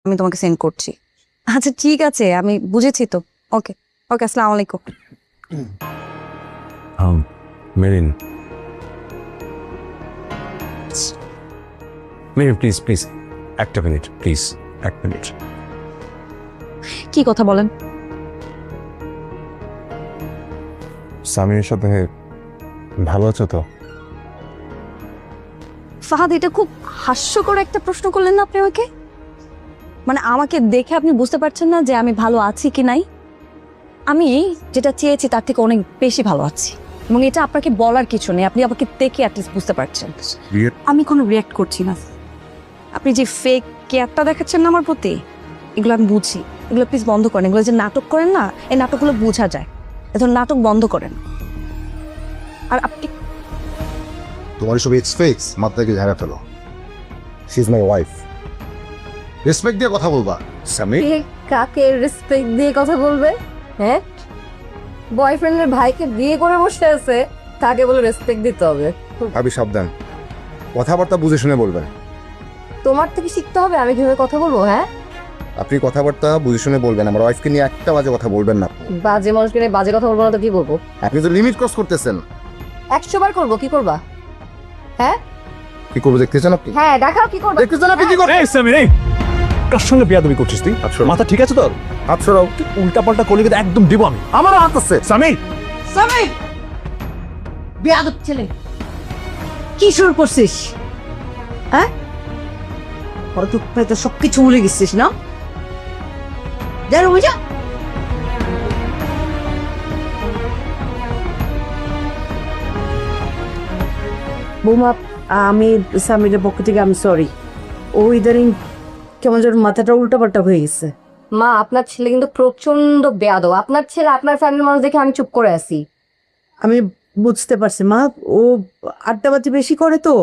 আমি তোমাকে সেন্ড করছি। আচ্ছা ঠিক আছে, আমি বুঝেছি তো। ওকে ওকে, আসসালামু আলাইকুম। মেরিন, মেরিন প্লিজ প্লিজ একটা মিনিট, প্লিজ এক মিনিট। কি কথা বলেন? সামিরের সাথে ভালো আছো তো? ফাহাদ, এটা খুব হাস্যকর একটা প্রশ্ন করলেন না আপনি আমাকে। মানে আমাকে দেখে আপনি বুঝতে পারছেন না যে আমি ভালো আছি কি নাই? আমি যেটা চেয়েছি তার থেকে অনেক বেশি ভালো আছি, এবং এটা আপনাকে বলার কিছু নেই, আপনি আমাকে দেখে অ্যাটলিস্ট বুঝতে পারছেন। আমি কোনো রিয়াক্ট করছি না। আপনি যে ফেক কেয়ারটা দেখাচ্ছেন না আমার প্রতি, এগুলো আমি বুঝি। এগুলো প্লিজ বন্ধ করেন। এগুলো যে নাটক করেন না, এই নাটকগুলো বোঝা যায়। এত নাটক বন্ধ করেন। আর আপনি তোমার সব এক্সপেক্টস মাথা থেকে ঝাড়া ফেলো। She is my wife, respect দিয়ে কথা বলবা। সামির, কাকে রেসপেক্ট দিয়ে কথা বলবে? হ্যাঁ, বয়ফ্রেন্ডের ভাইকে বিয়ে করে বসে আছে, তাকে বলে রেসপেক্ট দিতে হবে? ভাবি সাবধান, কথাবার্তা বুঝে শুনে বলবেন। তোমার থেকে শিখতে হবে আমি কিভাবে কথা বলবো। হ্যাঁ, আপনি কথাবার্তা বুঝে শুনে বলবেন। আমার ওয়াইফকে নিয়ে একটা বাজে কথা বলবেন না। বাজে মানুষকে নিয়ে বাজে কথা বলবো না তো কি বলবো? আপনি তো লিমিট ক্রস করতেছেন। 100 বার করবো, কি করবা? হ্যাঁ কি করবো দেখতেছেন আপনি? হ্যাঁ, দেখাও কি করবা। দেখতেছেন আপনি কি করবেন? এই সামির, এই কার সঙ্গে বিয়াদবি করছিস তুই? মাথা ঠিক আছে তোর? হাত সরাও। উল্টা পাল্টা করলে কিন্তু একদম দিব আমি। আমার হাত আছে। সামির, সামির, বেয়াদব ছেলে, কি শুরু করছিস? হ্যাঁ, হয়তো হয়তো সবকিছু ভুলে গেছিস না? জানো বুঝা। বৌমা, আমি সামিরের পক্ষ থেকে আমি সরি। ও ইদারিং কেমন যেন মাথাটা উল্টাপাল্টা হয়ে গেছে। মা, আপনার ছেলে কিন্তু প্রচন্ড বেয়াদব। আপনার ছেলে আপনার ফ্যামিলির মানুষ দেখে আমি চুপ করে আছি। আমি বুঝতে পারছি মা, ও আড্ডাবাজি বেশি করে তো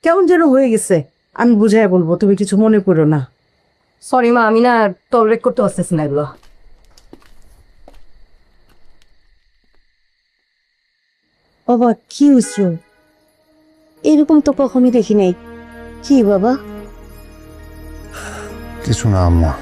কেমন যেন হয়ে গেছে। আমি বুঝাই বলবো, তুমি কিছু মনে করো না। সরি মা, আমি না টলারেট করতে পারতেছি না এগুলো। বাবা কি হয়েছে? এরকম তো কখনই দেখি নাই। কি বাবা? কিছু না আম্মা।